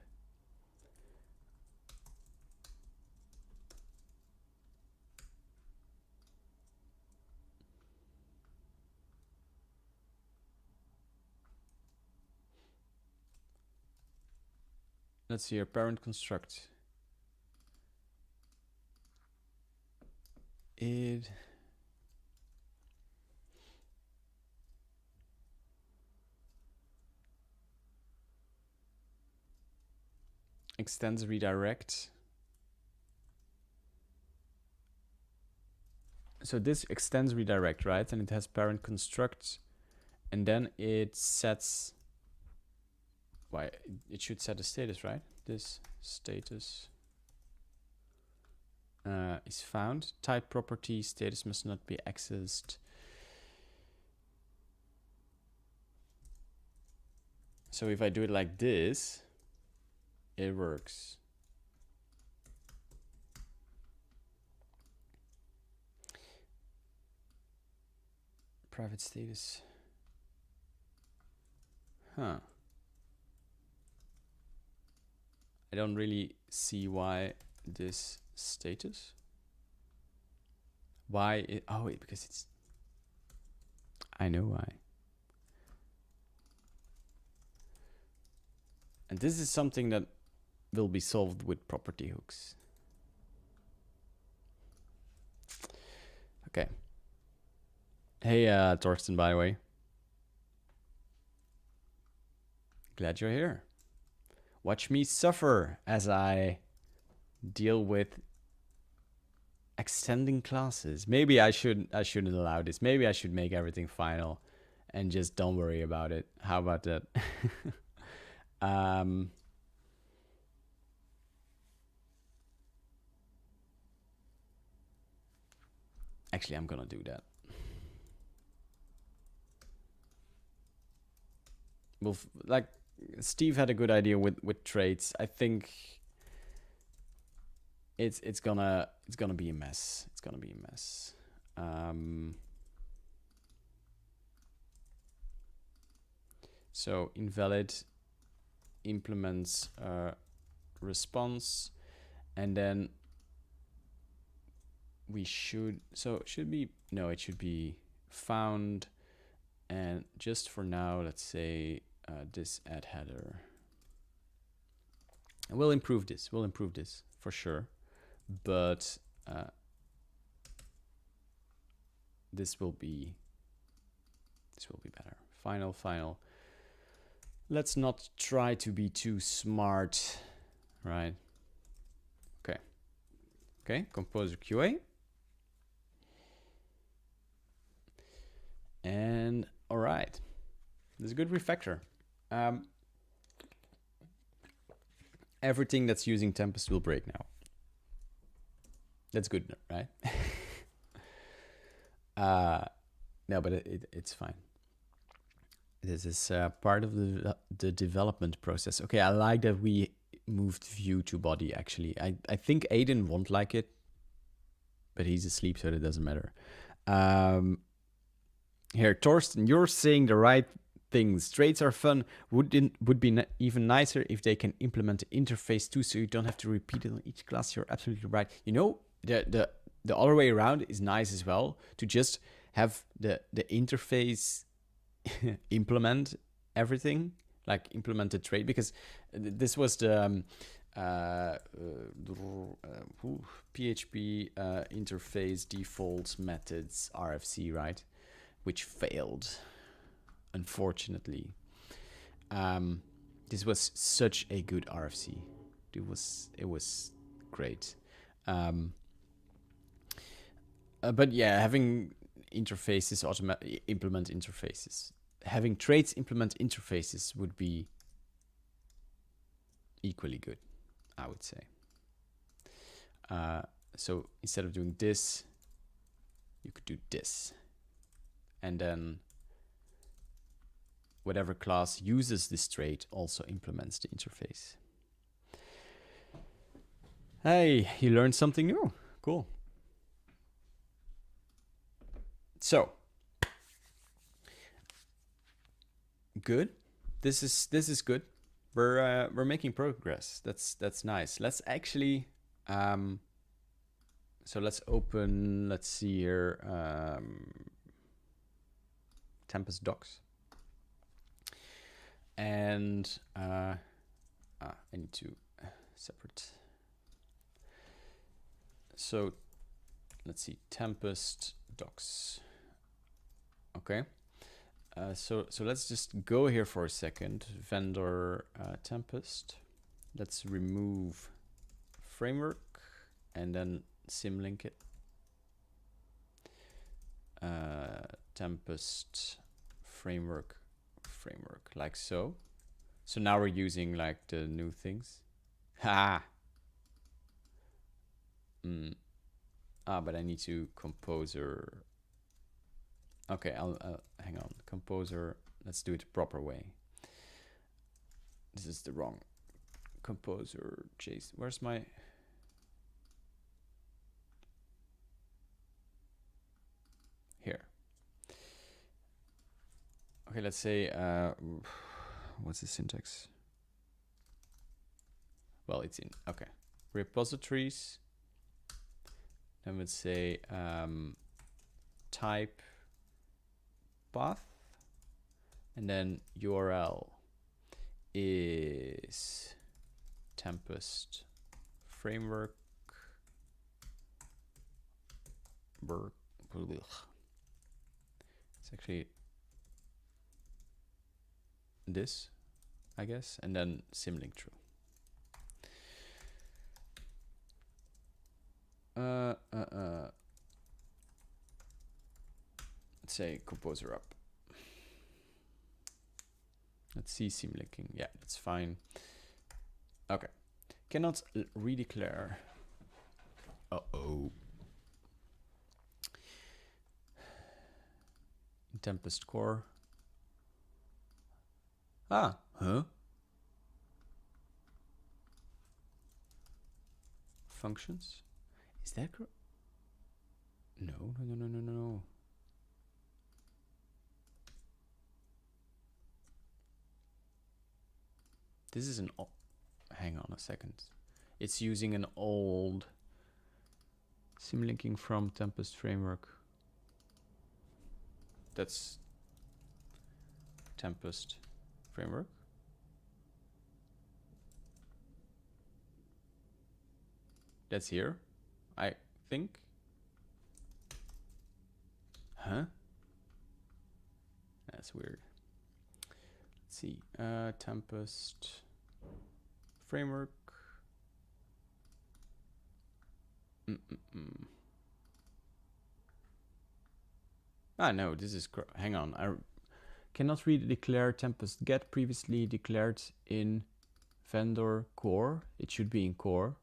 Let's see here, parent construct. It extends redirect. So this extends redirect, right? And it has parent construct, and then it sets, why, it should set a status, right? This status is found. Type property, status must not be accessed. So if I do it like this, it works. Private status. Huh. I don't really see why this status. Why it, oh wait, because it's, I know why. And this is something that will be solved with property hooks. Okay. Hey, Torsten, by the way. Glad you're here. Watch me suffer as I deal with extending classes. Maybe I shouldn't allow this. Maybe I should make everything final and just don't worry about it. How about that? Actually, I'm gonna do that. Well, like Steve had a good idea with traits. I think it's gonna be a mess. It's gonna be a mess. So invalid implements response, and then we should, so it should be, no, it should be found, and just for now, let's say this add header. And we'll improve this for sure, but this will be better. Final. Let's not try to be too smart, right? Okay, composer QA. And all right, this is a good refactor. Everything that's using Tempest will break now. That's good, right? No, but it's fine. This is part of the development process. Okay, I like that we moved view to body, actually. I think Aiden won't like it, but he's asleep, so it doesn't matter. Here, Torsten, you're saying the right things. Traits are fun. Would be even nicer if they can implement the interface too, so you don't have to repeat it on each class. You're absolutely right. You know, the other way around is nice as well, to just have the interface implement everything, like implement the trait, because this was the PHP interface default methods RFC, right? Which failed, unfortunately. This was such a good RFC. It was great. But yeah, having interfaces implement interfaces. Having traits implement interfaces would be equally good, I would say. So instead of doing this, you could do this. And then whatever class uses this trait also implements the interface. Hey, you learned something new. Cool. So, good. This is good. We're making progress. That's nice. Let's actually so let's open, let's see here, Tempest docs. And I need to separate. So let's see, Tempest docs. Okay. So let's just go here for a second. Vendor Tempest. Let's remove framework and then symlink it. Tempest framework, like so. So now we're using like the new things. Ha! But I need to composer. Okay, I'll hang on. Composer, let's do it the proper way. This is the wrong composer. JSON. Where's my... Here. Okay, let's say, what's the syntax? Well, it's in, okay. Repositories. Then we'd say type path, and then URL is Tempest framework. It's actually this, I guess, and then symlink true. Let's say composer up. Let's see symlinking. Yeah, that's fine. Okay. Cannot redeclare. Uh-oh. Tempest core. Huh? Functions. Is that correct? No. This is an... Hang on a second. It's using an old symlinking from Tempest framework. That's Tempest framework. That's here, I think. Huh? That's weird. Let's see. Tempest framework. Ah, no, this is... Hang on. I cannot redeclare Tempest get previously declared in vendor core. It should be in core.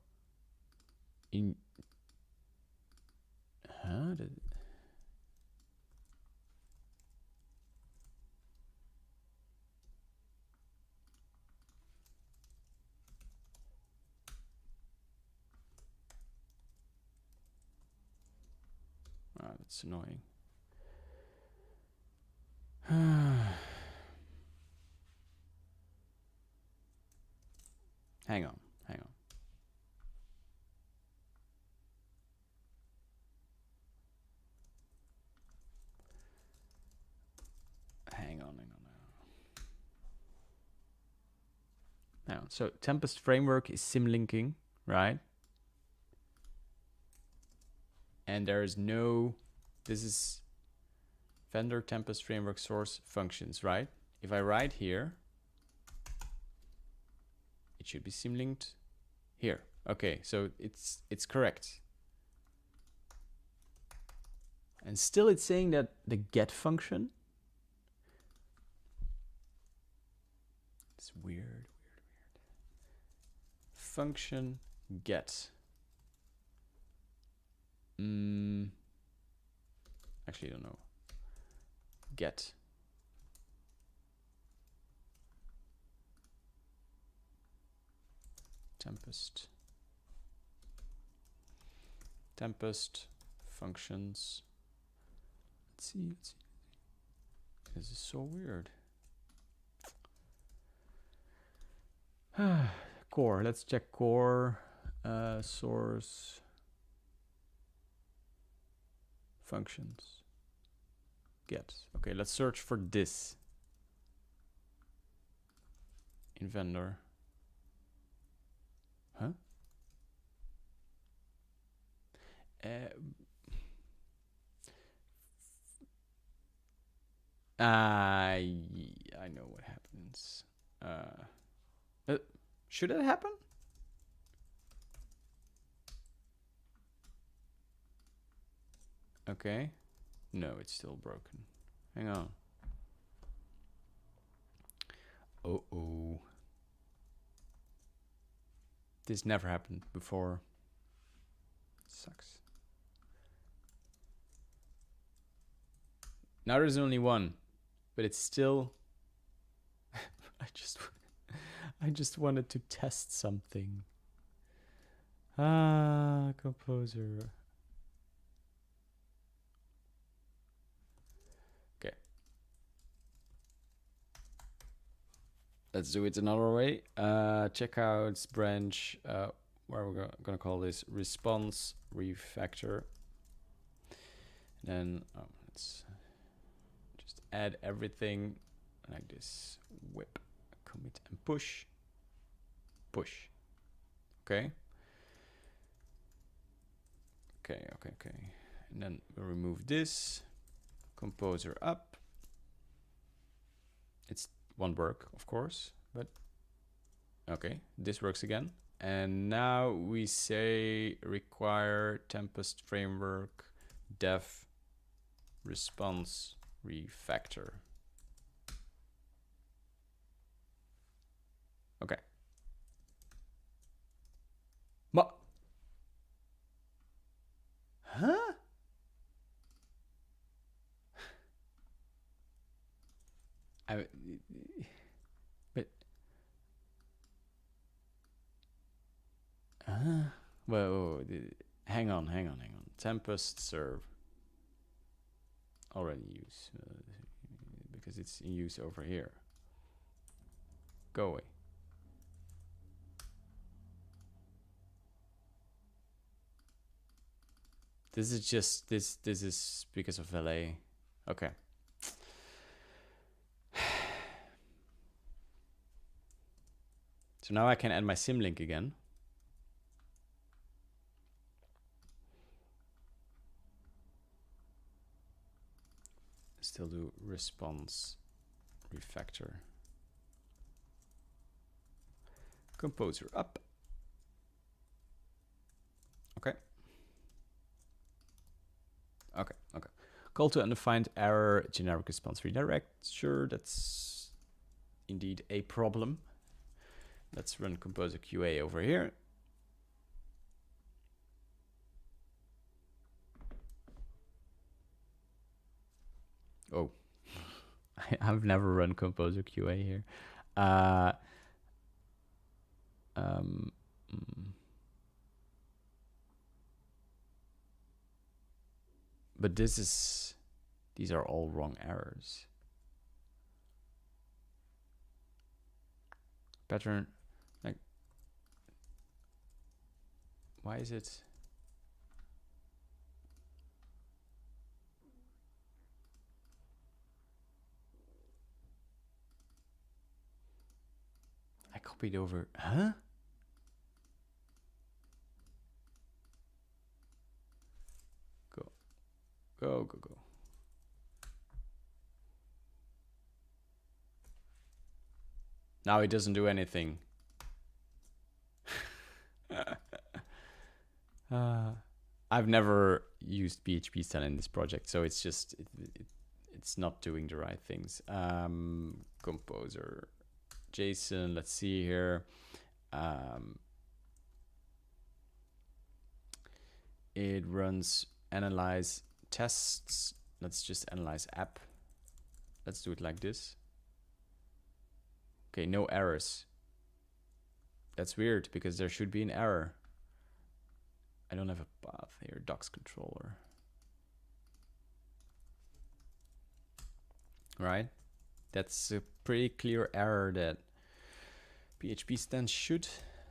In... Huh? Ah, that's annoying. Hang on. Now, so Tempest framework is symlinking, right? And there is no, this is vendor Tempest framework source functions, right? If I write here, it should be symlinked here. Okay, so it's correct. And still it's saying that the get function, it's weird. Function get. Actually, I don't know. Get. Tempest. Tempest functions. Let's see. This is so weird. Core. Let's check core. Source. Functions. Get. Okay, let's search for this in vendor. Huh? I know what happens. Should it happen? Okay. No, it's still broken. Hang on. Oh. This never happened before. Sucks. Now there's only one, but it's still. I just wanted to test something. Composer. Okay. Let's do it another way. Checkouts branch. Where we're gonna call this response refactor. Then let's just add everything like this. Whip, commit, and push. Push. Okay. Okay. And then we'll remove this. Composer up. It's won't work, of course, but okay, this works again. And now we say require Tempest framework dev response refactor. Okay. Huh? But well, hang on. Tempest serve already use because it's in use over here. Go away. This is just this is because of LA. Okay. So now I can add my symlink again. Still do response refactor. Composer up. Okay. Call to undefined error, generic response redirect. Sure, that's indeed a problem. Let's run Composer QA over here. Oh, I've never run Composer QA here. But these are all wrong errors. Pattern, like, why is it? I copied over. Huh? Go. Go, go, go. Now it doesn't do anything. I've never used PHP style in this project, so it's just it's not doing the right things. Composer, JSON. Let's see here. It runs analyze tests. Let's just analyze app. Let's do it like this. Okay, no errors. That's weird because there should be an error. I don't have a path here, docs controller. Right? That's a pretty clear error that PHP stance should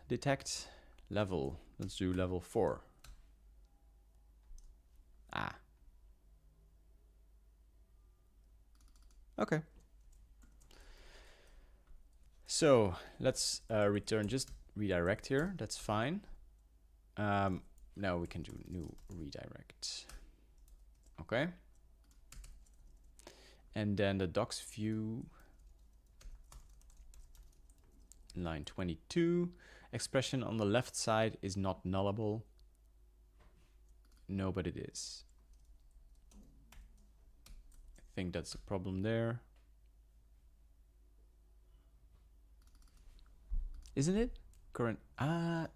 detect. Level. Let's do level 4. Ah. Okay. So let's return just redirect here. That's fine. Now we can do new redirect. Okay. And then the docs view, line 22. Expression on the left side is not nullable. No, but it is. I think that's a problem there. Isn't it? Current, no.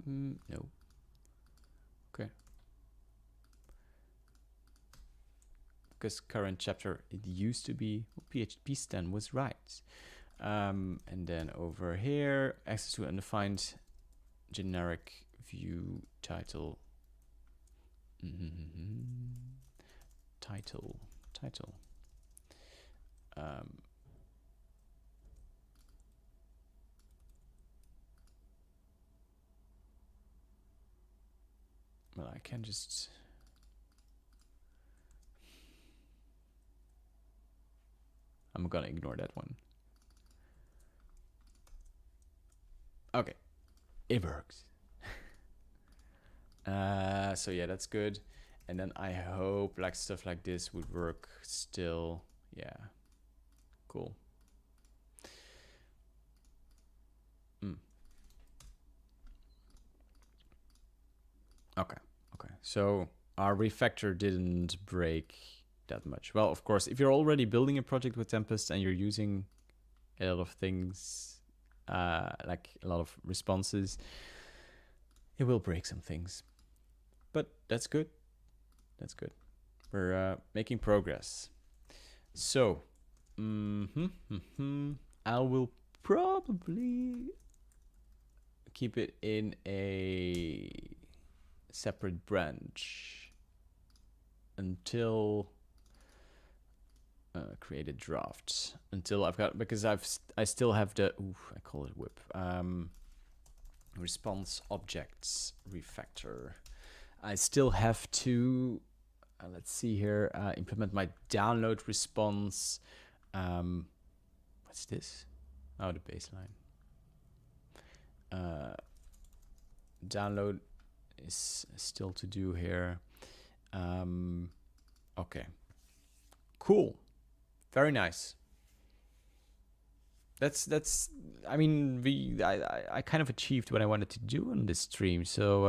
Okay. Because current chapter, it used to be, PHP stan was right. And then over here, access to undefined generic view title. Title. Well, I can just... I'm gonna ignore that one. Okay, it works. So yeah, that's good. And then I hope like stuff like this would work still. Yeah, cool. Okay. So our refactor didn't break that much. Well, of course, if you're already building a project with Tempest and you're using a lot of things, like a lot of responses, it will break some things. But that's good. That's good. We're making progress. So, I will probably keep it in a separate branch until create a draft until I've got, because I still have the I call it whip response objects refactor. I still have to let's see here, implement my download response. What's this? Oh, the baseline. Download is still to do here. Okay, cool, very nice. That's I mean, I kind of achieved what I wanted to do on this stream, so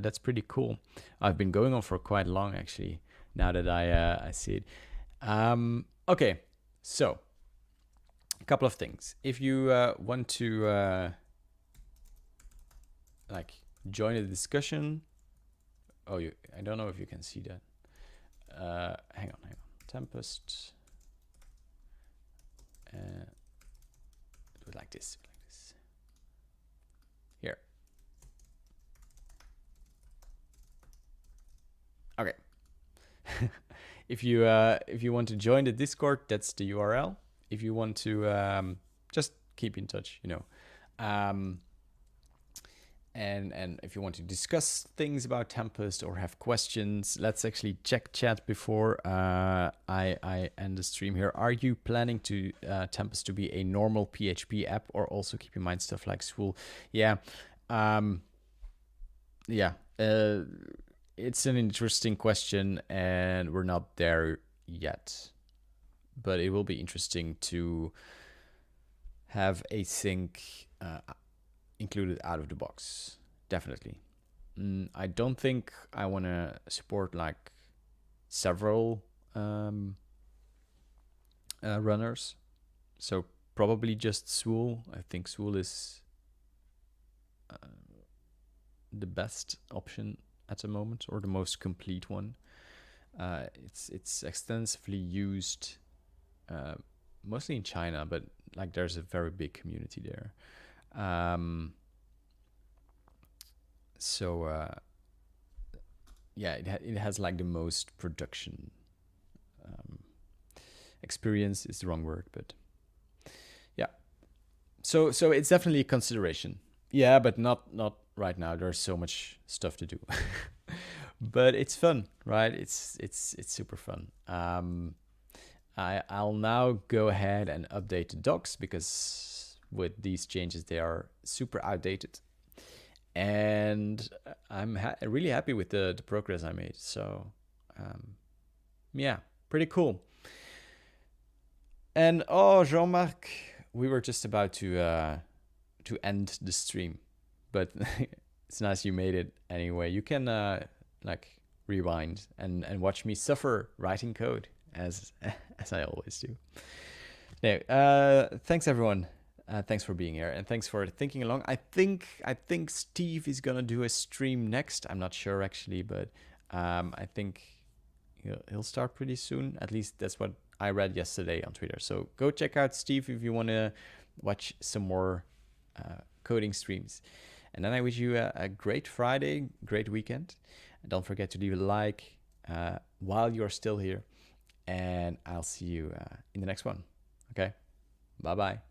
that's pretty cool. I've been going on for quite long actually, now that I see it. Okay, so a couple of things. If you want to like join the discussion, I don't know if you can see that. Hang on, Tempest. Do it like this, Here. Okay. If you want to join the Discord, that's the URL. If you want to just keep in touch, you know. And if you want to discuss things about Tempest or have questions, let's actually check chat before I end the stream here. Are you planning to Tempest to be a normal PHP app, or also keep in mind stuff like Swool? Yeah. Yeah. It's an interesting question, and we're not there yet. But it will be interesting to have async included out of the box. Definitely. I don't think I want to support like several runners. So probably just Swool. I think Swool is the best option at the moment, or the most complete one. It's extensively used, mostly in China, but like there's a very big community there. Yeah, it has like the most production experience is the wrong word, but yeah. So it's definitely a consideration. Yeah, but not right now. There's so much stuff to do. But it's fun, right? It's super fun. I'll now go ahead and update the docs, because with these changes they are super outdated. And I'm really happy with the progress I made. So yeah, pretty cool. And oh, Jean-Marc, we were just about to end the stream, but it's nice you made it anyway. You can like rewind and watch me suffer writing code as I always do. Now, thanks everyone. Thanks for being here, and thanks for thinking along. I think Steve is gonna do a stream next. I'm not sure actually, but I think he'll start pretty soon. At least that's what I read yesterday on Twitter. So go check out Steve if you want to watch some more coding streams. And then I wish you a great Friday, great weekend. And don't forget to leave a like while you're still here. And I'll see you in the next one. Okay? Bye-bye.